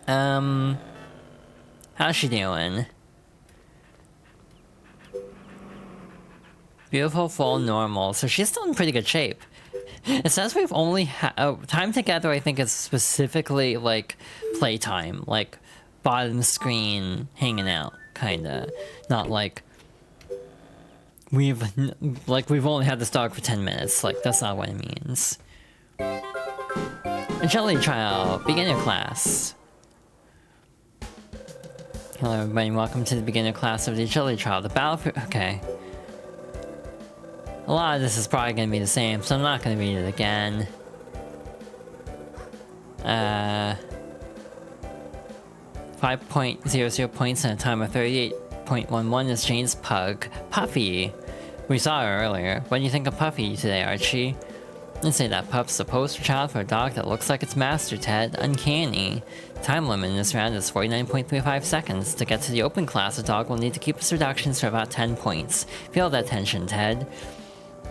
How's she doing? Beautiful, full, normal. So she's still in pretty good shape. It says we've only time together. I think is specifically like playtime, like bottom screen hanging out, kinda. Not like we've only had this dog for 10 minutes. Like that's not what it means. Agility trial, beginner class. Hello everybody, welcome to the beginner class of the agility trial. The battle for okay. A lot of this is probably going to be the same, so I'm not going to read it again. 5.00 points and a time of 38.11 is Jane's pug, Puffy. We saw her earlier. What do you think of Puffy today, Archie? I'd say that pup's the poster child for a dog that looks like its master, Ted. Uncanny. Time limit in this round is 49.35 seconds. To get to the open class, a dog will need to keep its reductions to about 10 points. Feel that tension, Ted.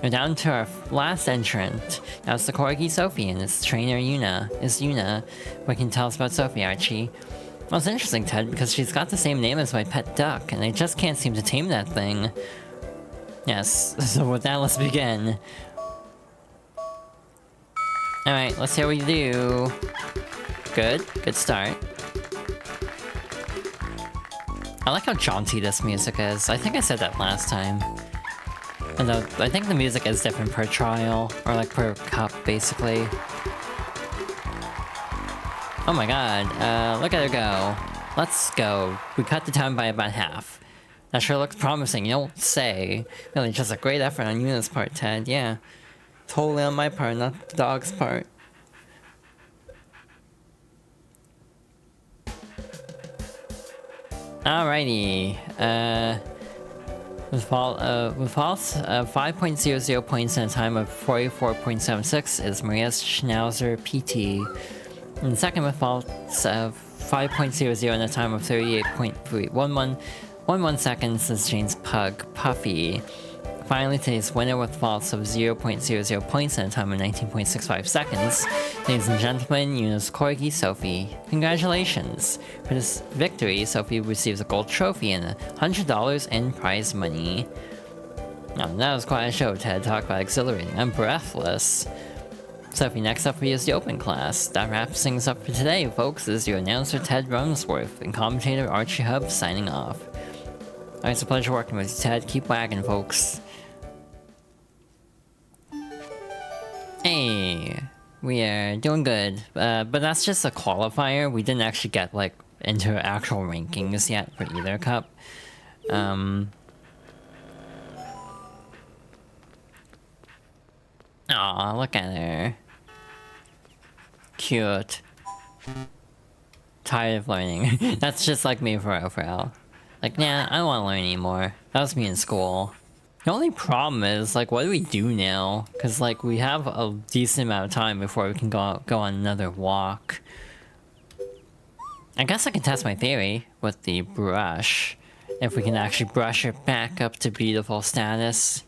We're down to our last entrant. Now it's the corgi Sophie and its trainer Yuna. What can you tell us about Sophie, Archie? Well, it's interesting, Ted, because she's got the same name as my pet duck, and I just can't seem to tame that thing. Yes, so with that, let's begin. Alright, let's see how we do. Good start. I like how jaunty this music is. I think I said that last time. And I think the music is different per trial, or like per cup, basically. Oh my god, look at her go. Let's go. We cut the time by about half. That sure looks promising, you don't say. Really, just a great effort on Yuna's part, Ted, yeah. Totally on my part, not the dog's part. Alrighty, with false 5.00 points and a time of 44.76 is Maria's Schnauzer PT. And second with false 5.00 and a time of 38.311 seconds is Jane's pug, Puffy. Finally, today's winner with false of 0.00 points and a time of 19.65 seconds. Ladies and gentlemen, Yuna's corgi, Sophie. Congratulations! For this victory, Sophie receives a gold trophy and $100 in prize money. Now, that was quite a show, Ted. Talk about exhilarating. I'm breathless. Sophie, next up for you is the open class. That wraps things up for today, folks. This is your announcer, Ted Rumsworth, and commentator Archie Hub signing off. Alright, it's a pleasure working with you, Ted. Keep wagging, folks. Hey, we are doing good, but that's just a qualifier. We didn't actually get, like, into actual rankings yet for either cup. Aw, look at her. Cute. Tired of learning. That's just like me for real. Like, nah, I don't want to learn anymore. That was me in school. The only problem is, like, what do we do now? Because, like, we have a decent amount of time before we can go on another walk. I guess I can test my theory with the brush. If we can actually brush it back up to beautiful status.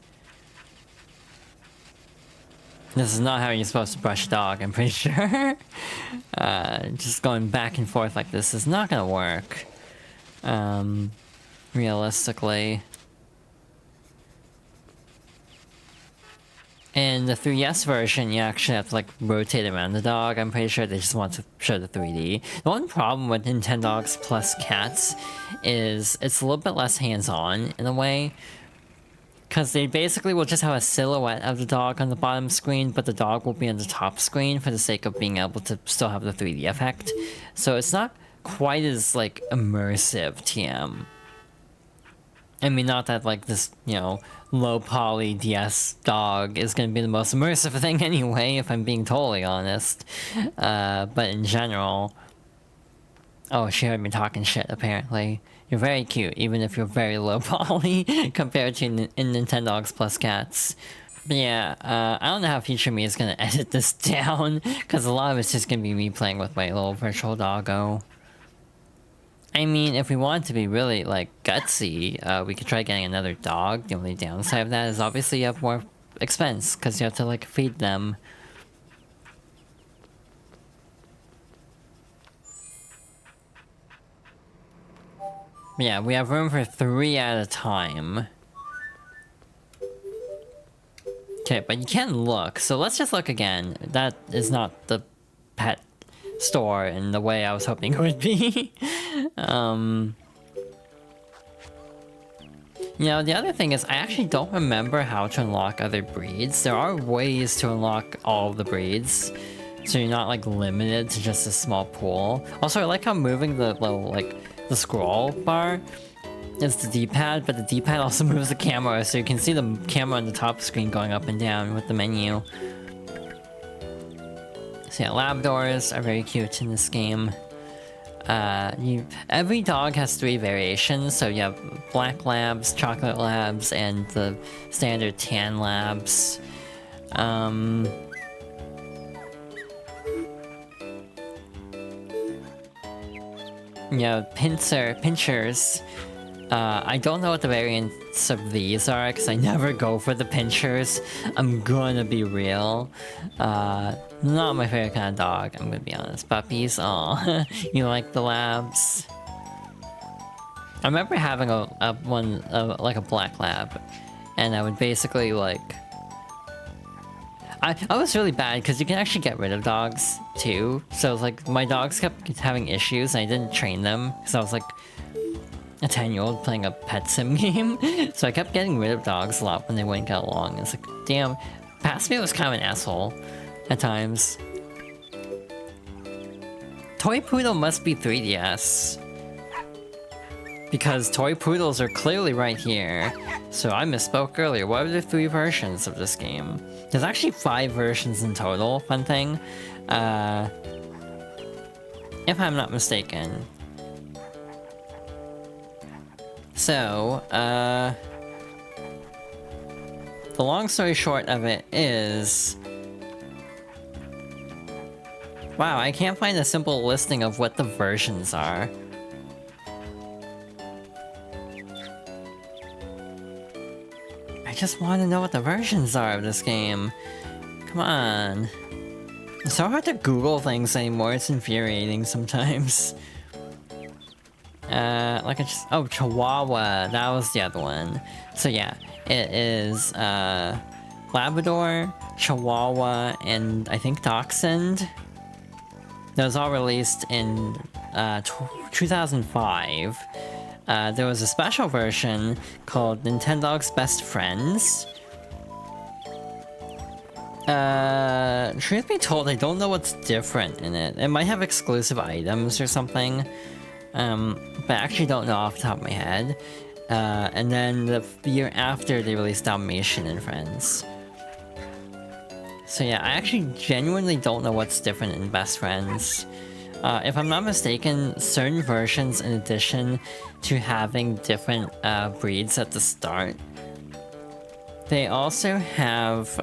This is not how you're supposed to brush a dog, I'm pretty sure. Just going back and forth like this is not gonna work. Realistically. In the 3DS version, you actually have to, like, rotate around the dog. I'm pretty sure they just want to show the 3D. The one problem with Nintendogs plus cats is it's a little bit less hands-on, in a way. Because they basically will just have a silhouette of the dog on the bottom screen, but the dog will be on the top screen for the sake of being able to still have the 3D effect. So it's not quite as, like, immersive, TM. I mean, not that, like, this, you know, low-poly DS dog is gonna be the most immersive thing anyway, if I'm being totally honest. But in general... Oh, she heard me talking shit, apparently. You're very cute, even if you're very low-poly compared to in Nintendogs plus cats. But yeah, I don't know how future me is gonna edit this down, because a lot of it's just gonna be me playing with my little virtual doggo. I mean, if we want to be really, like, gutsy, we could try getting another dog. The only downside of that is obviously you have more expense, because you have to, like, feed them. Yeah, we have room for 3 at a time. Okay, but you can look, so let's just look again. That is not the pet store in the way I was hoping it would be. You know, the other thing is I actually don't remember how to unlock other breeds. There are ways to unlock all of the breeds, so you're not like limited to just a small pool. Also, I like how moving the little like the scroll bar is the D-pad, but the D-pad also moves the camera, so you can see the camera on the top screen going up and down with the menu. So yeah, Labradors are very cute in this game. Every dog has 3 variations, so you have black labs, chocolate labs, and the standard tan labs. Yeah, pinchers. I don't know what the variants of these are, because I never go for the pinchers. I'm gonna be real. Not my favorite kind of dog, I'm gonna be honest. Puppies, aw. You like the labs? I remember having like a black lab, and I would basically like... I was really bad, because you can actually get rid of dogs, too. So, like, my dogs kept having issues, and I didn't train them, because I was like a 10-year-old playing a pet sim game. So I kept getting rid of dogs a lot when they wouldn't get along. It's like, damn, Passme was kind of an asshole at times. Toy Poodle must be 3DS. Because Toy Poodles are clearly right here. So I misspoke earlier. What are the 3 versions of this game? There's actually 5 versions in total, fun thing. If I'm not mistaken. So, the long story short of it is... Wow, I can't find a simple listing of what the versions are. I just want to know what the versions are of this game. Come on. It's so hard to Google things anymore, it's infuriating sometimes. Like I just... Oh, Chihuahua, that was the other one. So yeah, it is, Labrador, Chihuahua, and I think Dachshund. That was all released in, 2005. There was a special version called Nintendogs Best Friends. Truth be told, I don't know what's different in it. It might have exclusive items or something. But I actually don't know off the top of my head. And then the year after, they released Dalmatian and Friends. So yeah, I actually genuinely don't know what's different in Best Friends. If I'm not mistaken, certain versions, in addition to having different breeds at the start, they also have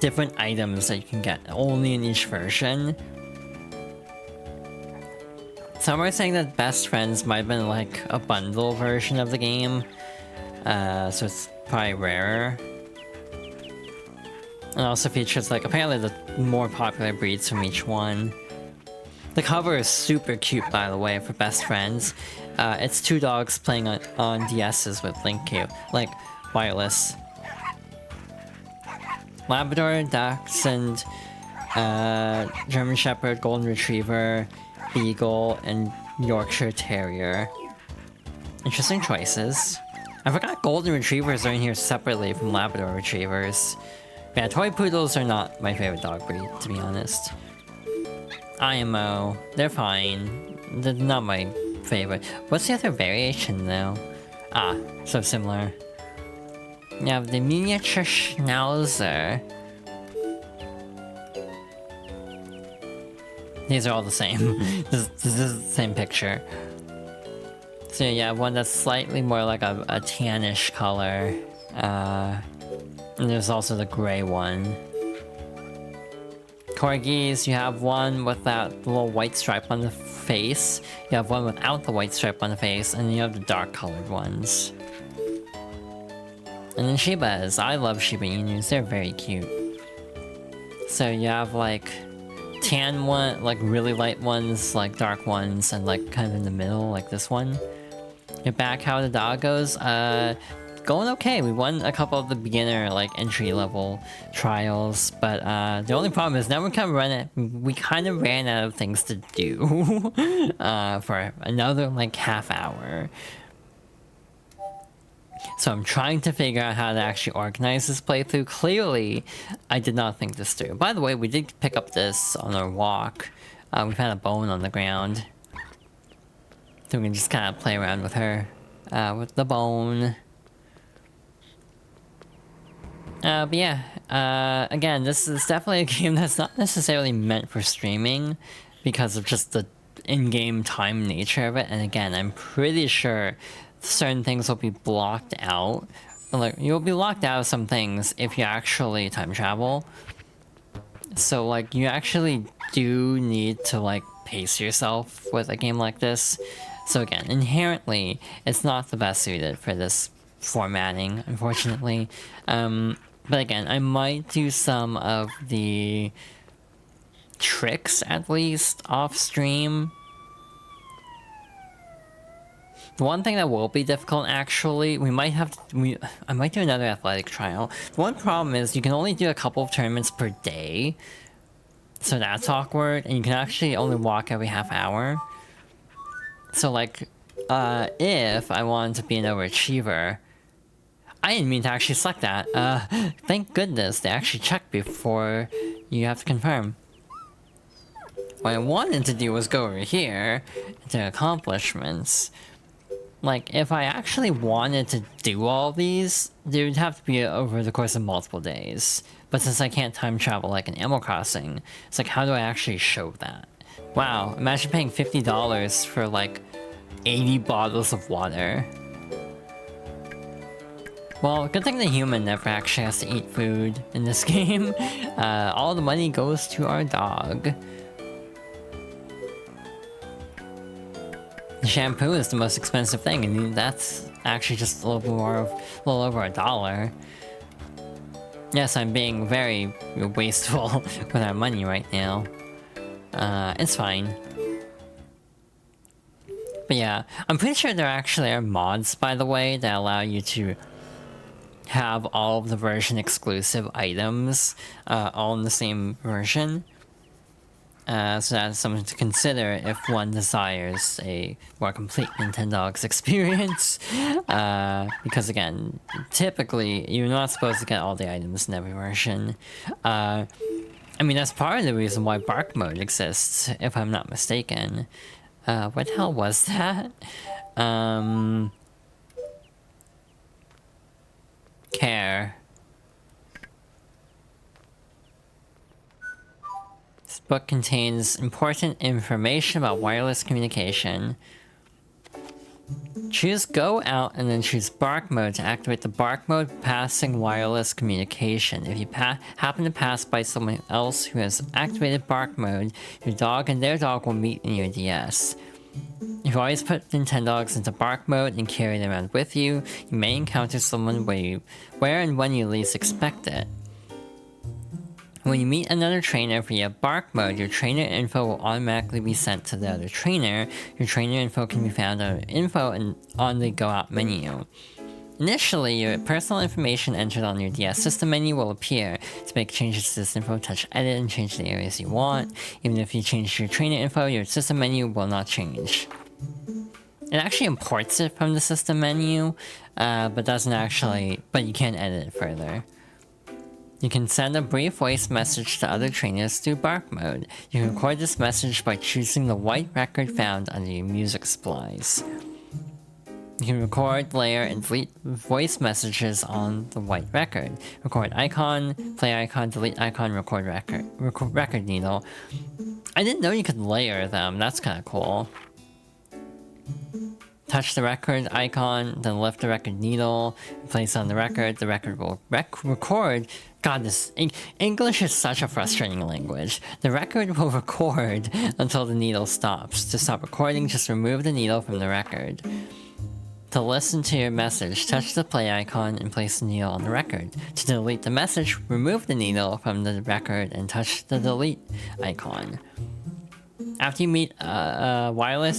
different items that you can get only in each version. Some are saying that Best Friends might have been like a bundle version of the game, so it's probably rarer. And also features like apparently the more popular breeds from each one. The cover is super cute, by the way, for Best Friends. It's 2 dogs playing on DS's with Link Q, like wireless. Labrador, Dachshund, German Shepherd, Golden Retriever, Beagle, and Yorkshire Terrier. Interesting choices. I forgot Golden Retrievers are in here separately from Labrador Retrievers. Yeah, Toy Poodles are not my favorite dog breed, to be honest. IMO, they're fine. They're not my favorite. What's the other variation, though? Ah, so similar. You have the miniature Schnauzer. These are all the same. this is the same picture. So yeah, one that's slightly more like a tannish color. And there's also the gray one. Corgis, you have one with that little white stripe on the face. You have one without the white stripe on the face, and you have the dark colored ones. And then Shibas. I love Shiba Inus, they're very cute. So you have like tan one, like really light ones, like dark ones, and like kind of in the middle, like this one. Get back how the dog goes. Going okay. We won a couple of the beginner like entry level trials, but the only problem is now we kind of ran out of things to do for another like half hour. So I'm trying to figure out how to actually organize this playthrough. Clearly, I did not think this through. By the way, we did pick up this on our walk. We found a bone on the ground. So we can just kind of play around with her. With the bone. But yeah, again, this is definitely a game that's not necessarily meant for streaming because of just the in-game time nature of it. And again, I'm pretty sure certain things will be blocked out. Like, you'll be locked out of some things if you actually time travel. So, like, you actually do need to, like, pace yourself with a game like this. So again, inherently, it's not the best suited for this formatting, unfortunately. But again, I might do some of the tricks, at least, off-stream. The one thing that will be difficult, actually, I might do another athletic trial. The one problem is you can only do a couple of tournaments per day. So that's awkward, and you can actually only walk every half hour. So, like, if I wanted to be an overachiever... I didn't mean to actually select that. Thank goodness they actually checked before you have to confirm. What I wanted to do was go over here to accomplishments. Like, if I actually wanted to do all these, they would have to be over the course of multiple days. But since I can't time travel like in Animal Crossing, it's like, how do I actually show that? Wow, imagine paying $50 for like 80 bottles of water. Well, good thing the human never actually has to eat food in this game. All the money goes to our dog. The shampoo is the most expensive thing, and that's actually just a little over $1. Yes, I'm being very wasteful with our money right now. It's fine. But yeah, I'm pretty sure there actually are mods, by the way, that allow you to have all of the version exclusive items all in the same version. So that's something to consider if one desires a more complete Nintendogs experience. Because again, typically you're not supposed to get all the items in every version. I mean, that's part of the reason why Bark Mode exists, if I'm not mistaken. What the hell was that? Care. This book contains important information about wireless communication. Choose Go Out and then choose Bark Mode to activate the Bark Mode passing wireless communication. If you happen to pass by someone else who has activated Bark Mode, your dog and their dog will meet in your DS. If you always put Nintendogs into Bark Mode and carry them around with you, you may encounter someone where and when you least expect it. When you meet another trainer via Bark Mode, your trainer info will automatically be sent to the other trainer. Your trainer info can be found under Info and on the Go Out menu. Initially, your personal information entered on your DS system menu will appear. To make changes to this info, touch Edit and change the areas you want. Even if you change your trainer info, your system menu will not change. It actually imports it from the system menu, but you can't edit it further. You can send a brief voice message to other trainers through Bark Mode. You can record this message by choosing the white record found under your music supplies. You can record, layer, and delete voice messages on the white record. Record icon, play icon, delete icon, record record needle. I didn't know you could layer them, that's kinda cool. Touch the record icon, then lift the record needle, place on the record will record. God, this English is such a frustrating language. The record will record until the needle stops. To stop recording, just remove the needle from the record. To listen to your message, touch the play icon and place the needle on the record. To delete the message, remove the needle from the record and touch the delete icon. After you meet wirelessly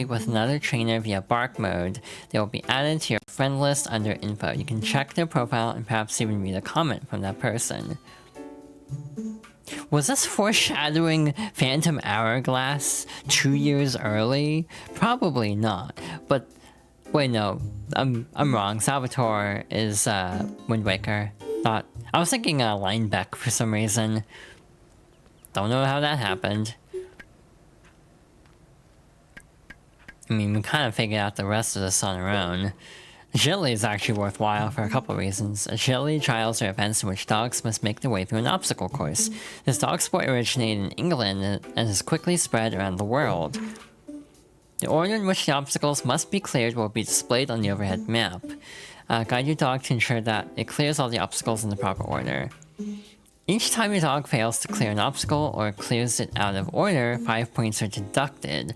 with another trainer via bark mode, they will be added to your friend list under info. You can check their profile and perhaps even read a comment from that person. Was this foreshadowing Phantom Hourglass 2 years early? Probably not. But wait, no, I'm wrong. Salvatore is Wind Waker. Not. I was thinking Linebeck for some reason. Don't know how that happened. I mean, we kind of figured out the rest of this on our own. Agility is actually worthwhile for a couple reasons. Agility trials are events in which dogs must make their way through an obstacle course. This dog sport originated in England and has quickly spread around the world. The order in which the obstacles must be cleared will be displayed on the overhead map. Guide your dog to ensure that it clears all the obstacles in the proper order. Each time your dog fails to clear an obstacle or clears it out of order, 5 points are deducted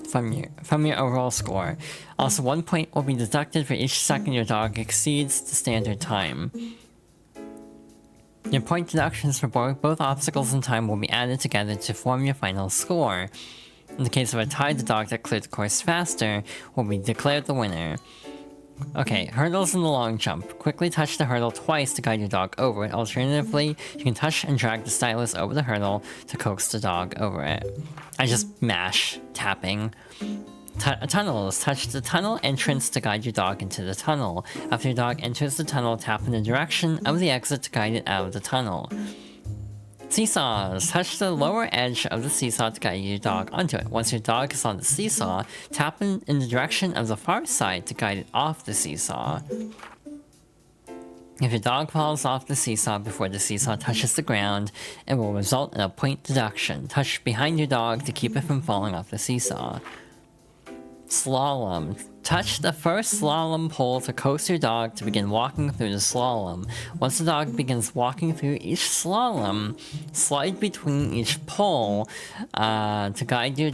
from your overall score. Also, 1 point will be deducted for each second your dog exceeds the standard time. Your point deductions for both obstacles and time will be added together to form your final score. In the case of a tie, the dog that cleared the course faster will be declared the winner. Okay, hurdles in the long jump. Quickly touch the hurdle twice to guide your dog over it. Alternatively, you can touch and drag the stylus over the hurdle to coax the dog over it. I just mash, tapping. Tunnels. Touch the tunnel entrance to guide your dog into the tunnel. After your dog enters the tunnel, tap in the direction of the exit to guide it out of the tunnel. Seesaws. Touch the lower edge of the seesaw to guide your dog onto it. Once your dog is on the seesaw, tap in the direction of the far side to guide it off the seesaw. If your dog falls off the seesaw before the seesaw touches the ground, it will result in a point deduction. Touch behind your dog to keep it from falling off the seesaw. Slalom. Touch the first slalom pole to coax your dog to begin walking through the slalom. Once the dog begins walking through each slalom, slide between each pole to guide your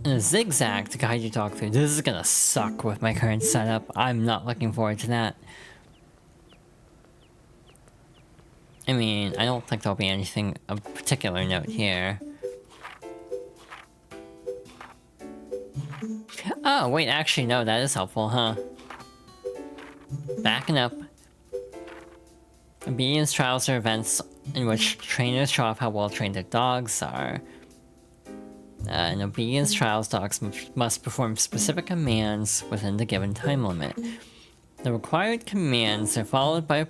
in a zigzag to guide your dog through. This is gonna suck with my current setup. I'm not looking forward to that. I mean, I don't think there'll be anything of particular note here. Oh, wait, actually, no, that is helpful, huh? Backing up. Obedience trials are events in which trainers show off how well trained their dogs are. In obedience trials, dogs must perform specific commands within the given time limit. The required commands are followed by a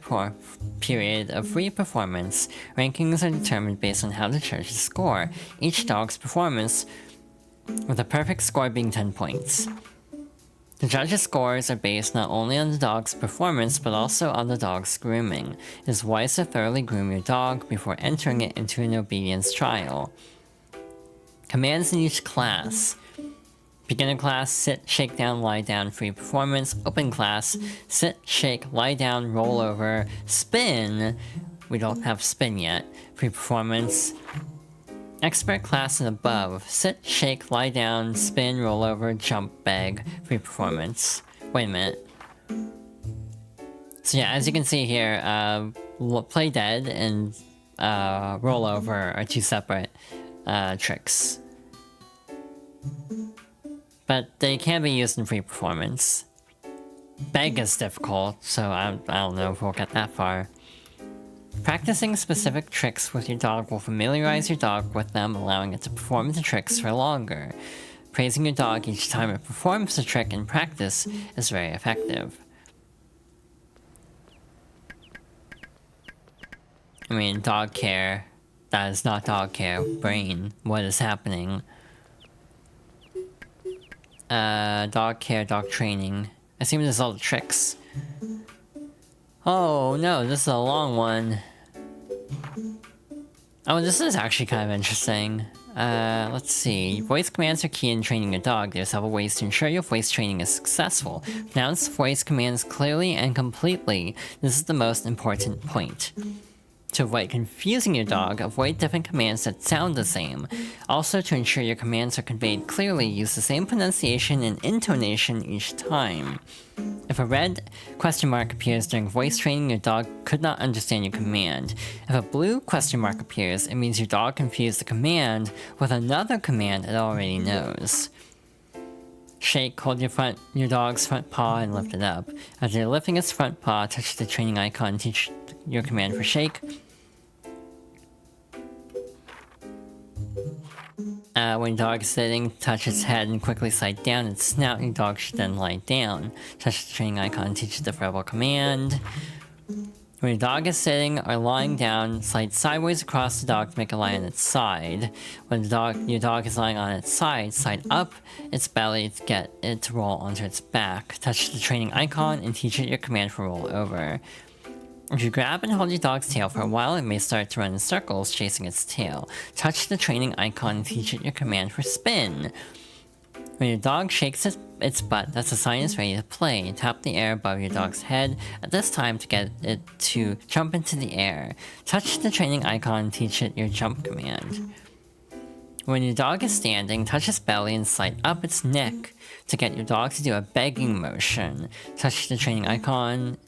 period of free performance. Rankings are determined based on how to judge the score. Each dog's performance, with a perfect score being 10 points. The judges' scores are based not only on the dog's performance, but also on the dog's grooming. It is wise to thoroughly groom your dog before entering it into an obedience trial. Commands in each class. Beginner class, sit, shake down, lie down, free performance. Open class, sit, shake, lie down, roll over, spin. We don't have spin yet. Free performance. Expert class and above. Sit, shake, lie down, spin, roll over, jump, beg, free performance. Wait a minute. So yeah, as you can see here, play dead and roll over are two separate tricks. But they can be used in free performance. Beg is difficult, so I don't know if we'll get that far. Practicing specific tricks with your dog will familiarize your dog with them, allowing it to perform the tricks for longer. Praising your dog each time it performs the trick in practice is very effective. I mean, dog care. That is not dog care. Brain. What is happening? Dog care, dog training. I assume this is all the tricks. Oh no, this is a long one. Oh, this is actually kind of interesting. Let's see. Voice commands are key in training your dog. There's several ways to ensure your voice training is successful. Pronounce voice commands clearly and completely. This is the most important point. To avoid confusing your dog, avoid different commands that sound the same. Also, to ensure your commands are conveyed clearly, use the same pronunciation and intonation each time. If a red question mark appears during voice training, your dog could not understand your command. If a blue question mark appears, it means your dog confused the command with another command it already knows. Shake, hold your dog's front paw and lift it up. As you're lifting its front paw, touch the training icon and teach your command for shake. When your dog is sitting, touch its head and quickly slide down its snout. Your dog should then lie down. Touch the training icon and teach the verbal command. When your dog is sitting or lying down, slide sideways across the dog to make it lie on its side. When your dog is lying on its side, slide up its belly to get it to roll onto its back. Touch the training icon and teach it your command for roll over. If you grab and hold your dog's tail for a while, it may start to run in circles, chasing its tail. Touch the training icon and teach it your command for spin. When your dog shakes its butt, that's a sign it's ready to play. Tap the air above your dog's head at this time to get it to jump into the air. Touch the training icon and teach it your jump command. When your dog is standing, touch its belly and slide up its neck to get your dog to do a begging motion. Touch the training icon.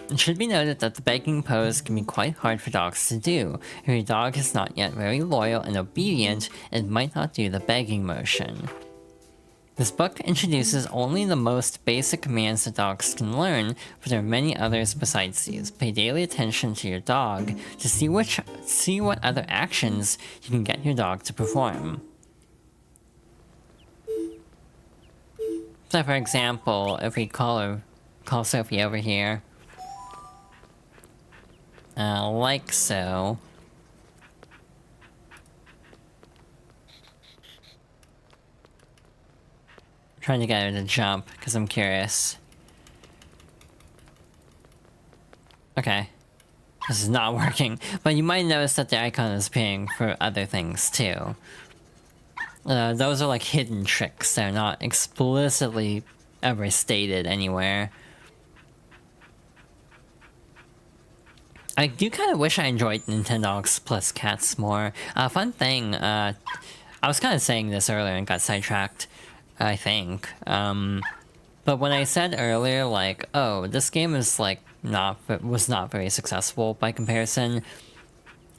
It should be noted that the begging pose can be quite hard for dogs to do. If your dog is not yet very loyal and obedient, it might not do the begging motion. This book introduces only the most basic commands that dogs can learn, but there are many others besides these. Pay daily attention to your dog to see what other actions you can get your dog to perform. So for example, if we call Sophie over here. Like so. I'm trying to get her to jump, because I'm curious. Okay. This is not working, but you might notice that the icon is paying for other things too. Those are like hidden tricks, they're not explicitly ever stated anywhere. I do kind of wish I enjoyed Nintendogs plus cats more. Fun thing, I was kind of saying this earlier and got sidetracked, I think. But when I said earlier, like, oh, this game is like was not very successful by comparison,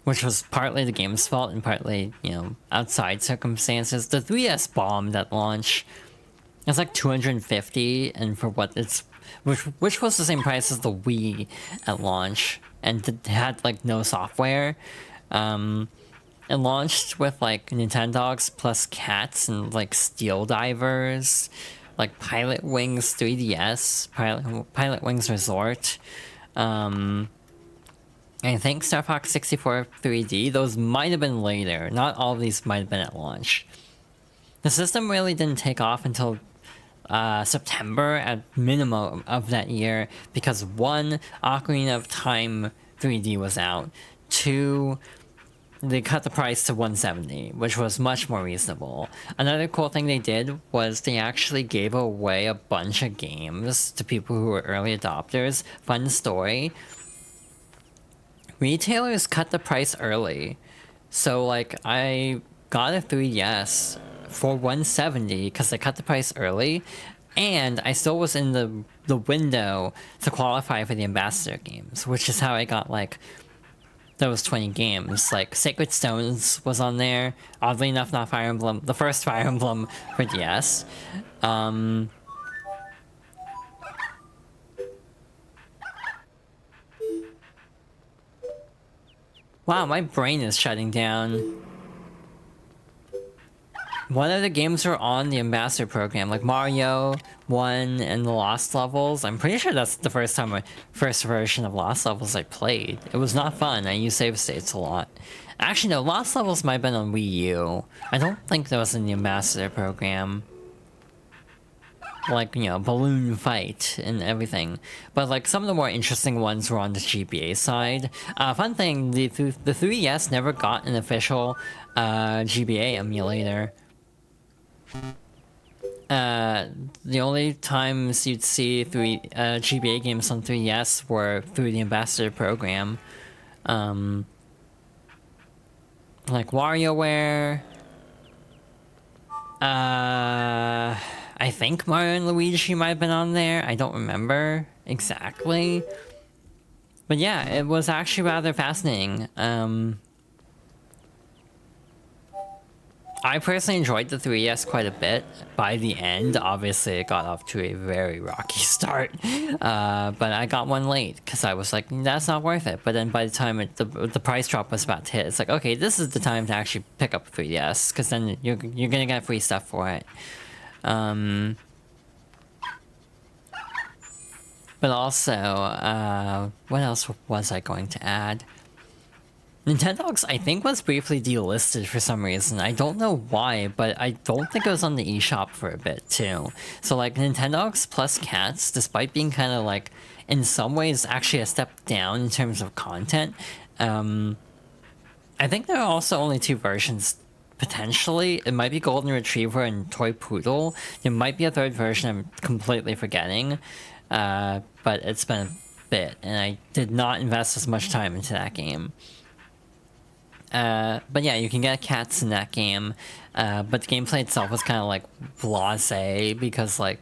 which was partly the game's fault and partly, you know, outside circumstances. The 3DS bombed at launch. It's like $250, and for what it's, which was the same price as the Wii at launch. And it had like no software. It launched with like Nintendogs plus cats and like Steel Divers, like Pilot Wings 3DS, Pilot Wings Resort. I think Star Fox 64 3D. Those might have been later. Not all of these might have been at launch. The system really didn't take off until September at minimum of that year, because 1, Ocarina of Time 3D was out. 2, they cut the price to $170, which was much more reasonable. Another cool thing they did was they actually gave away a bunch of games to people who were early adopters. Fun story. Retailers cut the price early. So like I got a 3DS for $170 because they cut the price early, and I still was in the window to qualify for the ambassador games, which is how I got like those 20 games. Like Sacred Stones was on there. Oddly enough, not Fire Emblem, the first Fire Emblem for DS. Wow, my brain is shutting down. What other games were on the Ambassador program? Like Mario 1 and the Lost Levels? I'm pretty sure that's the first version of Lost Levels I played. It was not fun. I used save states a lot. Actually, no, Lost Levels might have been on Wii U. I don't think that was in the Ambassador program. Like, you know, Balloon Fight and everything. But, like, some of the more interesting ones were on the GBA side. Fun thing, the 3DS never got an official GBA emulator. The only times you'd see GBA games on 3DS were through the Ambassador program. Like WarioWare. I think Mario and Luigi might have been on there. I don't remember exactly. But yeah, it was actually rather fascinating. I personally enjoyed the 3DS quite a bit. By the end, obviously it got off to a very rocky start. But I got one late because I was like, that's not worth it. But then by the time the price drop was about to hit, it's like, okay, this is the time to actually pick up a 3DS because then you're gonna get free stuff for it. But also, what else was I going to add? Nintendogs, I think, was briefly delisted for some reason. I don't know why, but I don't think it was on the eShop for a bit, too. So, like, Nintendogs plus Cats, despite being kind of, like, in some ways actually a step down in terms of content, I think there are also only 2 versions, potentially. It might be Golden Retriever and Toy Poodle. There might be a 3rd version I'm completely forgetting, but it's been a bit, and I did not invest as much time into that game. But yeah, you can get cats in that game, but the gameplay itself was kind of like blasé because like,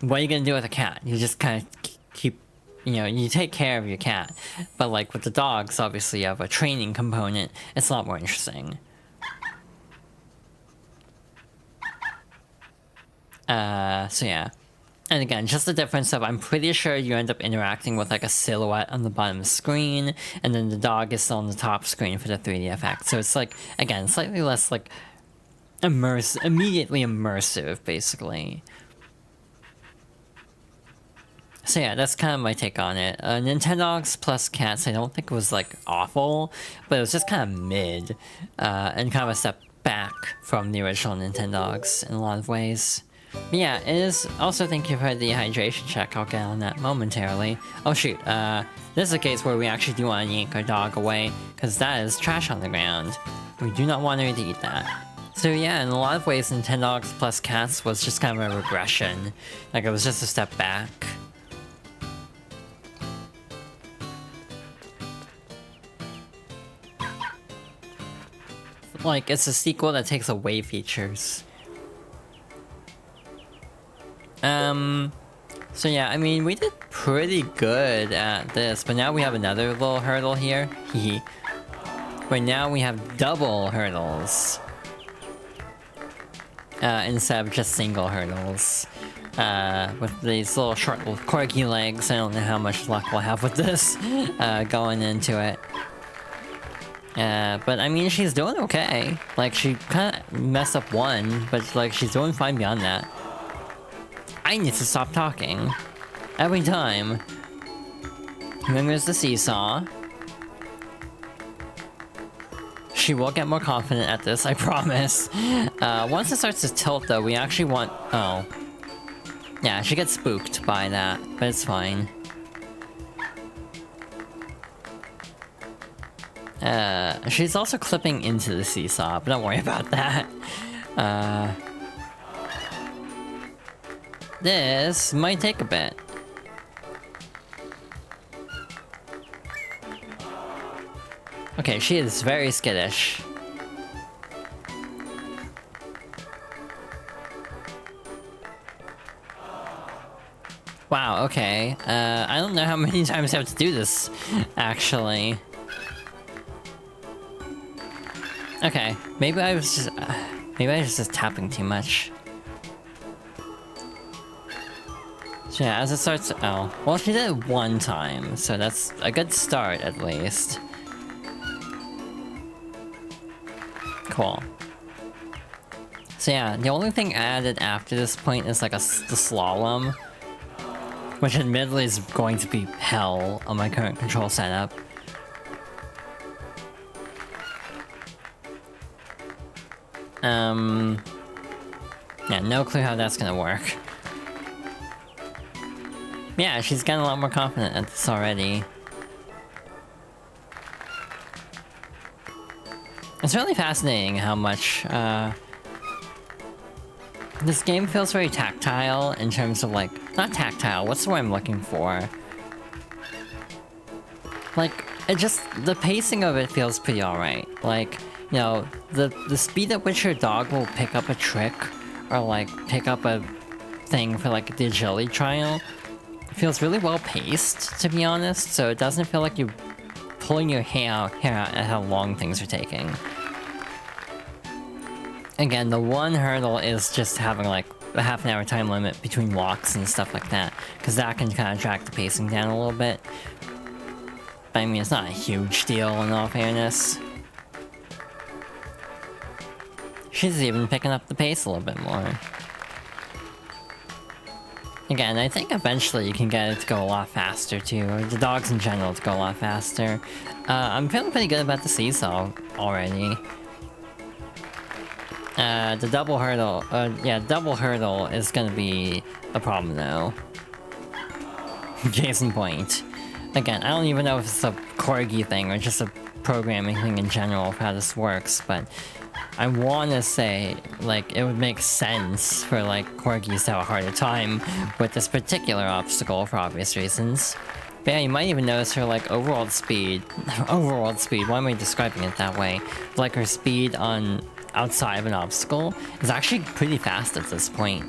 what are you gonna do with a cat? You just kind of keep, you know, you take care of your cat, but like with the dogs, obviously you have a training component. It's a lot more interesting. So yeah. And again, just the difference of I'm pretty sure you end up interacting with like a silhouette on the bottom of the screen, and then the dog is still on the top screen for the 3D effect. So it's like, again, slightly less like immediately immersive, basically. So yeah, that's kind of my take on it. Nintendogs plus Cats, I don't think it was like awful, but it was just kind of mid, and kind of a step back from the original Nintendogs in a lot of ways. But yeah, it is. Also, thank you for the hydration check. I'll get on that momentarily. Oh shoot, this is a case where we actually do want to yank our dog away, because that is trash on the ground. We do not want her to eat that. So yeah, in a lot of ways, Nintendogs plus Cats was just kind of a regression. Like, it was just a step back. Like, it's a sequel that takes away features. So yeah, I mean, we did pretty good at this, but now we have another little hurdle here. Hehe. But now we have double hurdles. Instead of just single hurdles. With these little short, little quirky legs. I don't know how much luck we'll have with this, going into it. But I mean, she's doing okay. Like, she kind of messed up one, but like, she's doing fine beyond that. I need to stop talking. Every time. And then there's the seesaw. She will get more confident at this, I promise. Once it starts to tilt, though, we actually want... Oh. Yeah, she gets spooked by that, but it's fine. She's also clipping into the seesaw, but don't worry about that. This might take a bit. Okay, she is very skittish. Wow, okay. I don't know how many times I have to do this, actually. Okay, maybe I was just tapping too much. So yeah, as it starts... Oh. Well, she did it one time, so that's a good start, at least. Cool. So yeah, the only thing added after this point is like the slalom. Which admittedly is going to be hell on my current control setup. Yeah, no clue how that's gonna work. Yeah, she's getting a lot more confident at this already. It's really fascinating how much, this game feels very tactile in terms of like... Not tactile, what's the word I'm looking for? Like, it just... The pacing of it feels pretty alright. Like, you know, the speed at which your dog will pick up a trick or like pick up a thing for like the agility trial. It feels really well paced, to be honest, so it doesn't feel like you're pulling your hair out at how long things are taking. Again, the one hurdle is just having like a half-an-hour time limit between walks and stuff like that, because that can kind of drag the pacing down a little bit. But I mean, it's not a huge deal in all fairness. She's even picking up the pace a little bit more. Again, I think eventually you can get it to go a lot faster too, or the dogs in general to go a lot faster. I'm feeling pretty good about the seesaw already. The double hurdle, double hurdle is gonna be a problem though. Case in point. Again, I don't even know if it's a corgi thing or just a programming thing in general for how this works, but I want to say, like, it would make sense for, like, corgis to have a harder time with this particular obstacle for obvious reasons. But yeah, you might even notice her, like, overall speed, why am I describing it that way? Like, her speed on outside of an obstacle is actually pretty fast at this point.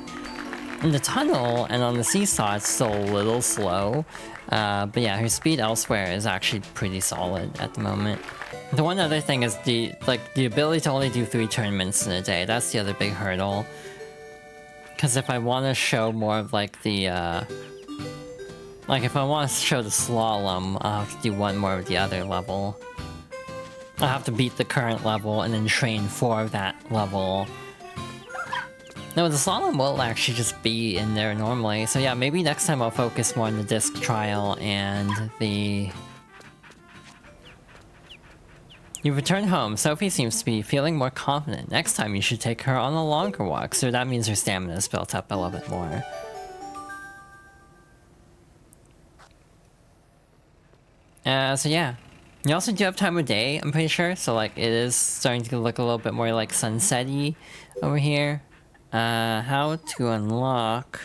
In the tunnel and on the seesaw, it's still a little slow. But yeah, her speed elsewhere is actually pretty solid at the moment. The one other thing is the ability to only do 3 tournaments in a day. That's the other big hurdle. Because if I want to show more of like the, like if I want to show the slalom, I'll have to do one more of the other level. I'll have to beat the current level and then train for that level. No, the slalom will actually just be in there normally. So yeah, maybe next time I'll focus more on the disc trial and the... You return home. Sophie seems to be feeling more confident. Next time you should take her on a longer walk, so that means her stamina is built up a little bit more. So yeah. You also do have time of day, I'm pretty sure, so like it is starting to look a little bit more like sunset-y over here. How to unlock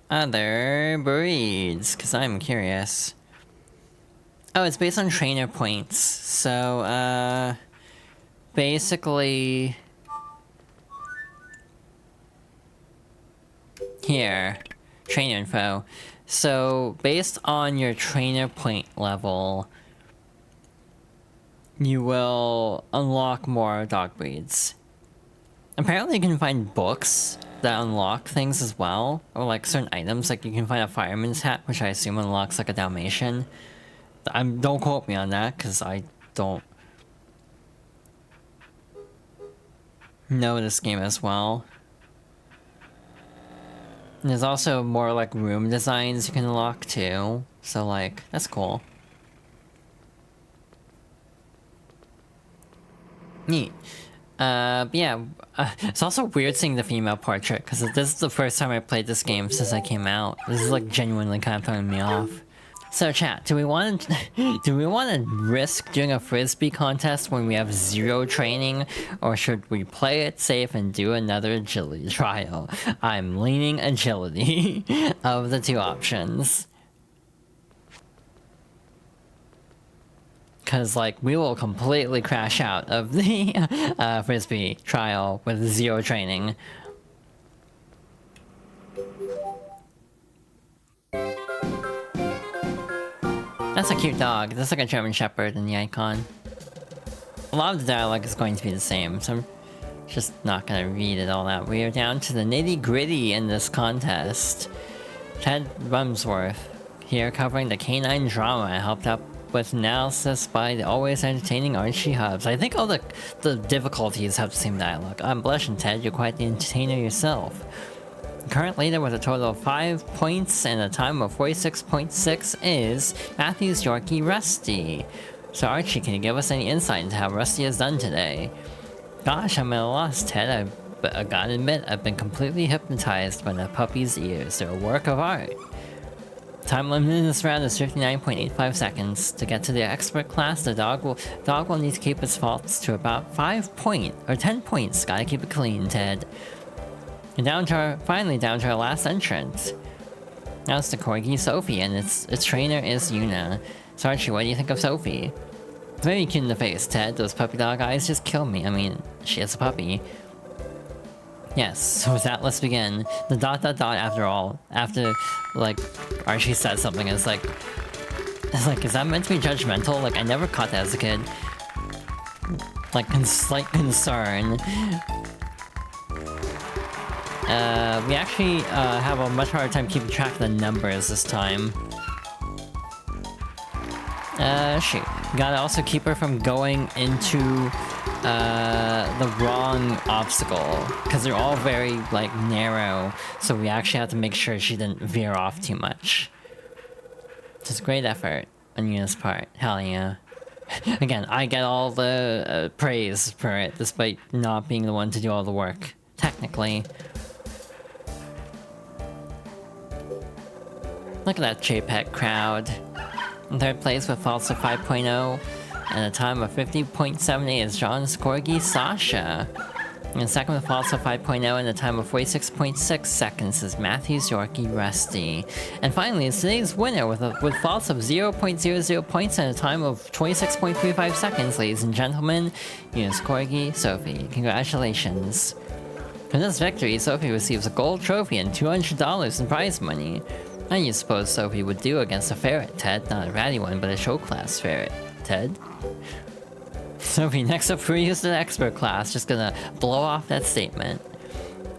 other breeds, because I'm curious. Oh, it's based on trainer points. So, basically... Here. Trainer info. So, based on your trainer point level, you will unlock more dog breeds. Apparently you can find books that unlock things as well, or like certain items, like you can find a fireman's hat, which I assume unlocks like a Dalmatian. Don't quote me on that, because I don't know this game as well. And there's also more like room designs you can unlock too, so like, that's cool. Neat. But yeah, it's also weird seeing the female portrait, because this is the first time I played this game since I came out. This is like genuinely kind of throwing me off. So chat, do we want to risk doing a frisbee contest when we have 0 training, or should we play it safe and do another agility trial? I'm leaning agility of the 2 options. Because, like, we will completely crash out of the frisbee trial with 0 training. That's a cute dog. That's like a German Shepherd in the icon. A lot of the dialogue is going to be the same, so I'm just not gonna read it all out. We are down to the nitty-gritty in this contest. Ted Rumsworth here covering the canine drama. I helped out with analysis by the always entertaining Archie Hubs. I think all the difficulties have the same dialogue. I'm blushing, Ted. You're quite the entertainer yourself. Current leader with a total of 5 points and a time of 46.6 is Matthew's Yorkie Rusty. So Archie, can you give us any insight into how Rusty has done today? Gosh, I'm at a loss, Ted. I gotta admit, I've been completely hypnotized by the puppy's ears. They're a work of art. Time limit in this round is 59.85 seconds. To get to the expert class, the dog will need to keep its faults to about 10 points. Gotta keep it clean, Ted. And finally down to our last entrant. Now it's the corgi Sophie, and its trainer is Yuna. So Archie, what do you think of Sophie? Very cute in the face, Ted. Those puppy dog eyes just kill me. I mean, she is a puppy. Yes, so with that, let's begin. The ... after all, after, like, Archie said something, it's like, is that meant to be judgmental? Like, I never caught that as a kid. Like, slight concern. We actually, have a much harder time keeping track of the numbers this time. Shoot. Gotta also keep her from going into, the wrong obstacle. Because they're all very, like, narrow. So we actually have to make sure she didn't veer off too much. Just a great effort on Yuna's part. Hell yeah. Again, I get all the praise for it, despite not being the one to do all the work. Technically. Look at that JPEG crowd. In third place with Falsa 5.0, and a time of 50.78 is John's Corgi Sasha. And second with Falsa 5.0 and a time of 46.6 seconds is Matthew's Yorkie Rusty. And finally, it's today's winner with Falsa of 0.00 points and a time of 26.35 seconds, ladies and gentlemen, Yuna's Corgi, Sophie. Congratulations. For this victory, Sophie receives a gold trophy and $200 in prize money. And you suppose Sophie would do against a ferret, Ted. Not a ratty one, but a show class ferret, Ted. Sophie, next up for you is the expert class. Just gonna blow off that statement.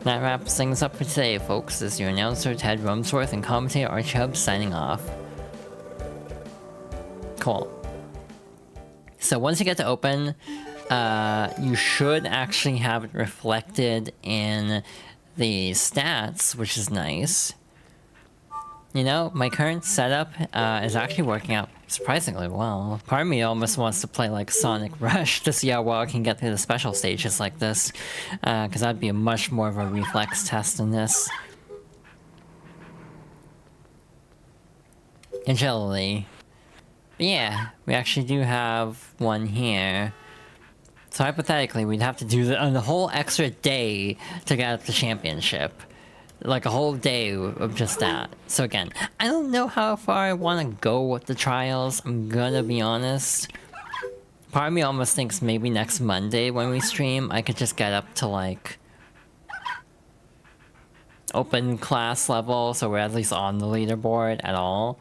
That wraps things up for today, folks. This is your announcer, Ted Rumsworth, and commentator Archie Hub signing off. Cool. So once you get to open, you should actually have it reflected in the stats, which is nice. You know, my current setup is actually working out surprisingly well. Part of me almost wants to play like Sonic Rush to see how well I can get through the special stages like this. Because that'd be a much more of a reflex test than this. Agility. But yeah, we actually do have one here. So hypothetically, we'd have to do the whole extra day to get the championship. Like a whole day of just that. So again, I don't know how far I want to go with the trials, I'm gonna be honest. Part of me almost thinks maybe next Monday when we stream, I could just get up to like open class level, so we're at least on the leaderboard at all.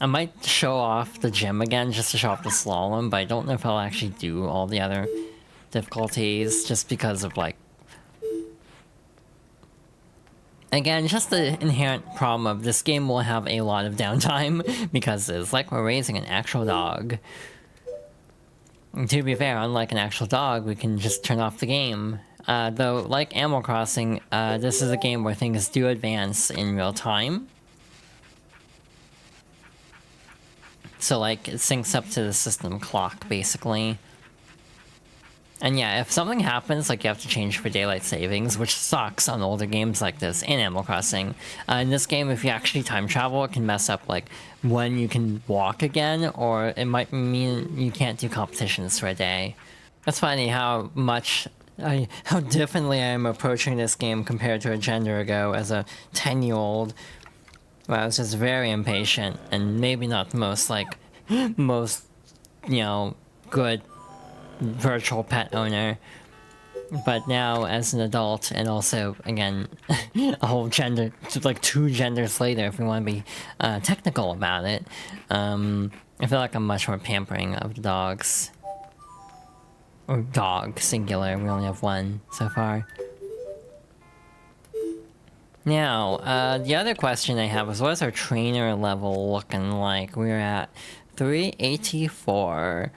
I might show off the gym again just to show off the slalom, but I don't know if I'll actually do all the other difficulties just because of like... Again, just the inherent problem of this game will have a lot of downtime because it's like we're raising an actual dog. And to be fair, unlike an actual dog, we can just turn off the game. Though, like Animal Crossing, this is a game where things do advance in real time. So like, it syncs up to the system clock, basically. And yeah, if something happens, like you have to change for daylight savings, which sucks on older games like this, in Animal Crossing. In this game, if you actually time travel, it can mess up like when you can walk again, or it might mean you can't do competitions for a day. That's funny how differently I am approaching this game compared to a gender ago as a 10-year-old. Where I was just very impatient, and maybe not the most, like, most, you know, good virtual pet owner. But now, as an adult, and also, again, a whole gender, like 2 genders later, if we want to be technical about it, I feel like I'm much more pampering of the dogs. Or dog, singular, we only have one so far. Now, the other question I have was, what is our trainer level looking like? We're at 384.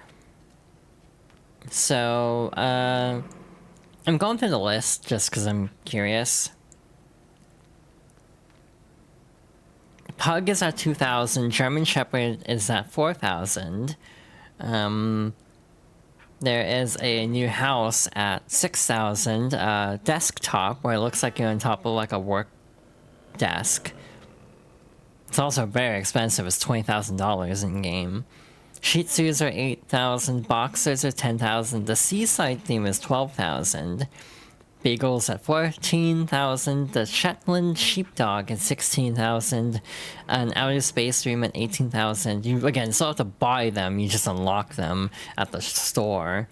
So, I'm going through the list just because I'm curious. Pug is at 2,000, German Shepherd is at 4,000. There is a new house at 6,000, desktop, where it looks like you're on top of like a work desk. It's also very expensive, it's $20,000 in game. Shih Tzus are 8,000, Boxers are 10,000, the Seaside theme is 12,000. Beagles at 14,000, the Shetland Sheepdog at 16,000, and Outer Space Dream at 18,000. You, again, still have to buy them, you just unlock them at the store.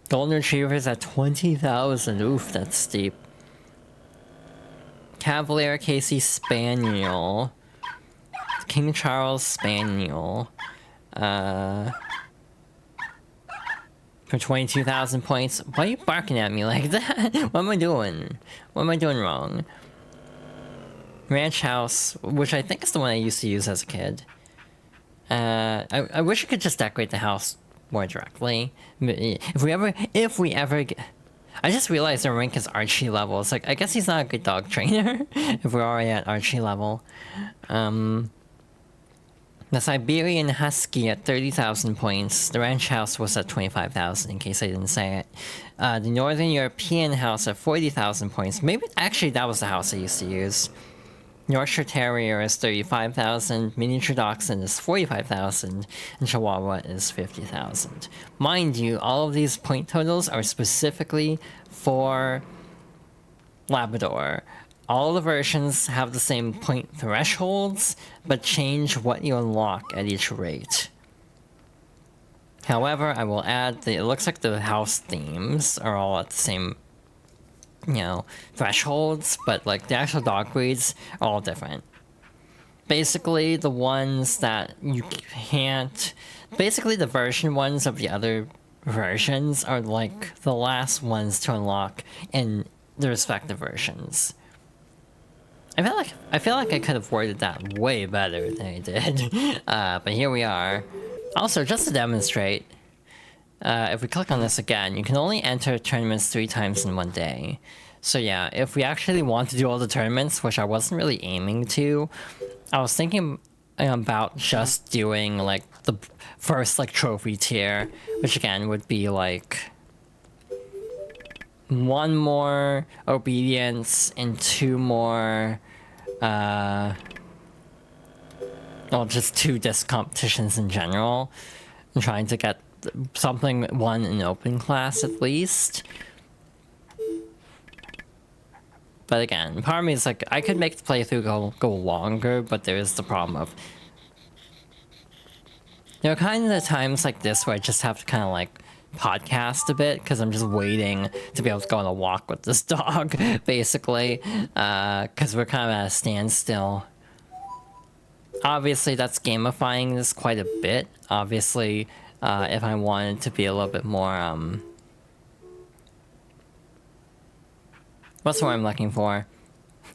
Golden Retrievers at 20,000. Oof, that's steep. Cavalier Casey Spaniel. King Charles Spaniel. For 22,000 points. Why are you barking at me like that? What am I doing? What am I doing wrong? Ranch House, which I think is the one I used to use as a kid. I wish I could just decorate the house more directly. If we ever get... I just realized our rank is Archie level. It's like, I guess he's not a good dog trainer if we're already at Archie level. The Siberian Husky at 30,000 points. The Ranch House was at 25,000, in case I didn't say it. The Northern European House at 40,000 points. Maybe, actually, that was the house I used to use. Yorkshire Terrier is 35,000, Miniature Dachshund is 45,000, and Chihuahua is 50,000. Mind you, all of these point totals are specifically for Labrador. All the versions have the same point thresholds, but change what you unlock at each rate. However, I will add it looks like the house themes are all at the same, thresholds, but like the actual dog breeds are all different. Basically, the ones that you can't... Basically, the version ones of the other versions are like the last ones to unlock in the respective versions. I feel like I could have worded that way better than I did, but here we are. Also, just to demonstrate, if we click on this again, you can only enter tournaments 3 times in one day. So yeah, if we actually want to do all the tournaments, which I wasn't really aiming to, I was thinking about just doing like the first like trophy tier, which again would be like 1 more obedience and 2 more just 2 disc competitions in general. I'm trying to get something 1 in open class at least. But again, part of me is like, I could make the playthrough go longer, but there is the problem of... There are kind of the times like this where I just have to kind of like podcast a bit, because I'm just waiting to be able to go on a walk with this dog, basically. Because we're kind of at a standstill. Obviously, that's gamifying this quite a bit. Obviously, if I wanted to be a little bit more, what's the word I'm looking for?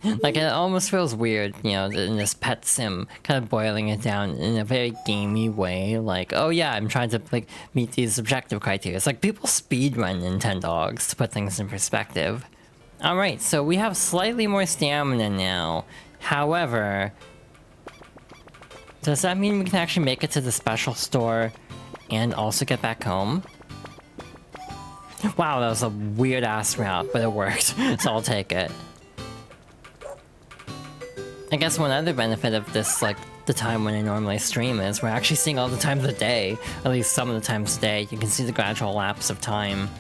Like, it almost feels weird, in this pet sim, kind of boiling it down in a very gamey way. Like, oh yeah, I'm trying to, like, meet these objective criteria. It's like people speedrun Nintendogs to put things in perspective. Alright, so we have slightly more stamina now. However, does that mean we can actually make it to the special store and also get back home? Wow, that was a weird-ass route, but it worked, so I'll take it. I guess one other benefit of this, like, the time when I normally stream is we're actually seeing all the times of the day, at least some of the times of the day. You can see the gradual lapse of time,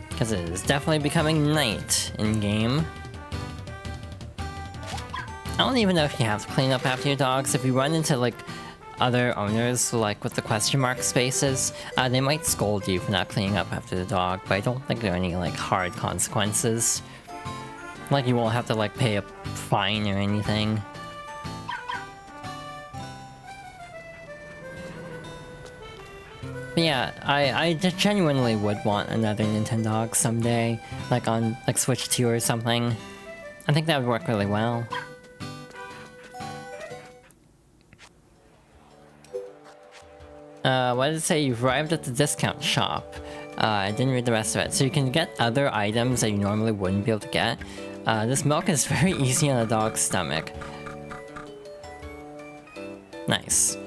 because it is definitely becoming night in-game. I don't even know if you have to clean up after your dogs. If you run into, like, other owners, like with the question mark spaces, they might scold you for not cleaning up after the dog, but I don't think there are any, like, hard consequences. Like, you won't have to, like, pay a fine or anything. But yeah, I genuinely would want another Nintendog someday, like on, like, Switch 2 or something. I think that would work really well. What did it say? You've arrived at the discount shop. I didn't read the rest of it. So you can get other items that you normally wouldn't be able to get. This milk is very easy on a dog's stomach. Nice.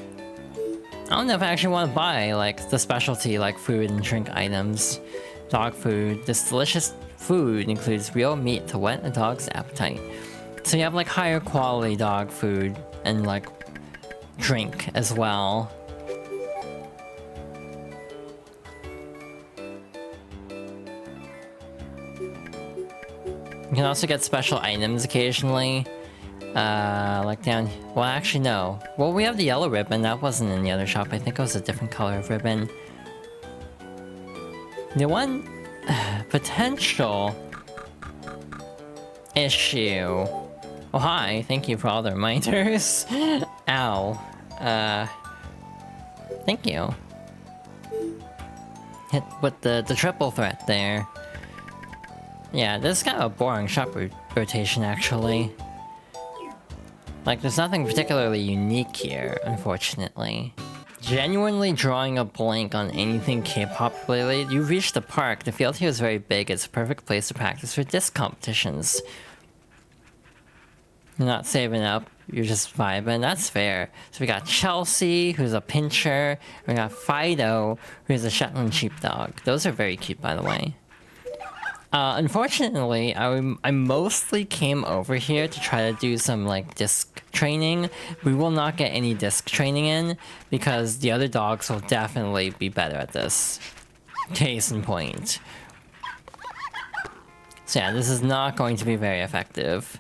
I don't know if I actually want to buy, like, the specialty, like, food and drink items. Dog food. This delicious food includes real meat to whet a dog's appetite. So you have, like, higher quality dog food and, like, drink as well. You can also get special items occasionally. Like down... Well, actually, no. Well, we have the yellow ribbon. That wasn't in the other shop. I think it was a different color of ribbon. The one potential issue... Oh, hi. Thank you for all the reminders. Ow. Thank you. Hit with the triple threat there. Yeah, this is kind of a boring shot rotation, actually. Like, there's nothing particularly unique here, unfortunately. Genuinely drawing a blank on anything K-pop related, you've reached the park. The field here is very big. It's a perfect place to practice for disc competitions. You're not saving up, you're just vibing. That's fair. So we got Chelsea, who's a pincher. We got Fido, who's a Shetland sheepdog. Those are very cute, by the way. Unfortunately, I mostly came over here to try to do some, like, disc training. We will not get any disc training in, because the other dogs will definitely be better at this. Case in point. So yeah, this is not going to be very effective.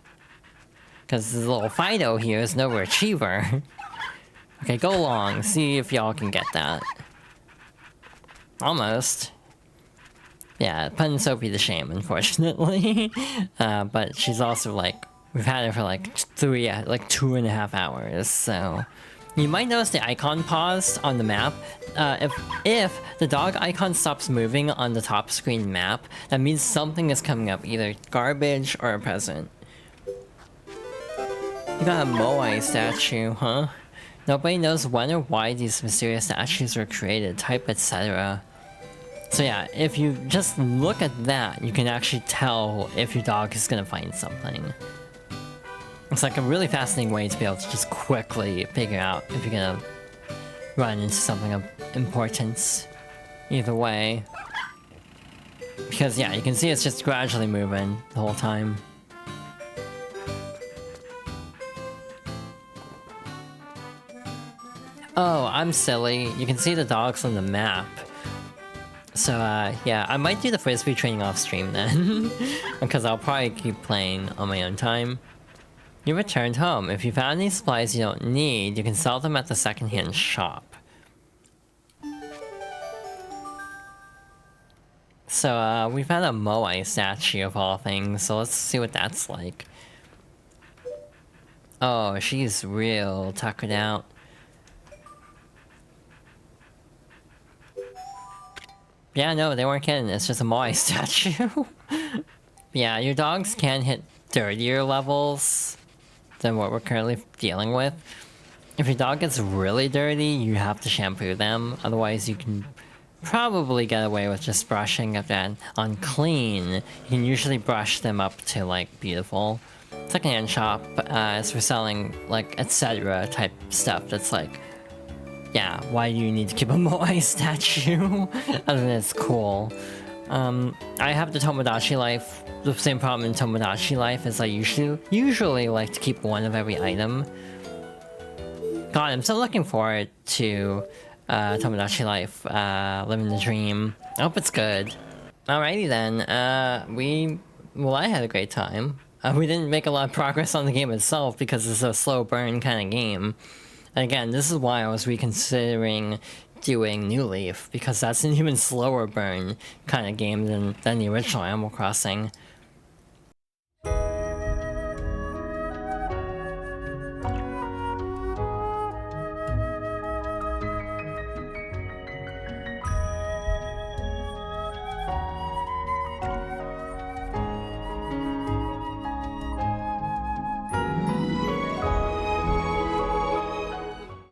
Because this little Fido here is no achiever. Okay, go long, see if y'all can get that. Almost. Yeah, putting Sophie to shame, unfortunately. But she's also like, we've had her for like 2.5 hours, so. You might notice the icon paused on the map. If the dog icon stops moving on the top screen map, that means something is coming up, either garbage or a present. You got a Moai statue, huh? Nobody knows when or why these mysterious statues were created, type etc. So yeah, if you just look at that, you can actually tell if your dog is gonna find something. It's like a really fascinating way to be able to just quickly figure out if you're gonna run into something of importance. Either way. Because yeah, you can see it's just gradually moving the whole time. Oh, I'm silly. You can see the dogs on the map. So, yeah, I might do the frisbee training off stream then. Because I'll probably keep playing on my own time. You returned home. If you found any supplies you don't need, you can sell them at the secondhand shop. So, we found a Moai statue of all things, so let's see what that's like. Oh, she's real tuckered out. Yeah, no, they weren't kidding. It's just a Moai statue. Yeah, your dogs can hit dirtier levels than what we're currently dealing with. If your dog gets really dirty, you have to shampoo them. Otherwise, you can probably get away with just brushing them on clean. You can usually brush them up to, like, beautiful. Secondhand shop is for selling, like, etc. type stuff that's like, yeah, why do you need to keep a Moai statue? Other than it's cool. I have the Tomodachi life. The same problem in Tomodachi life is I usually like to keep one of every item. God, I'm still looking forward to Tomodachi life, living the dream. I hope it's good. Alrighty then, I had a great time. We didn't make a lot of progress on the game itself because it's a slow burn kind of game. And again, this is why I was reconsidering doing New Leaf, because that's an even slower burn kind of game than the original Animal Crossing.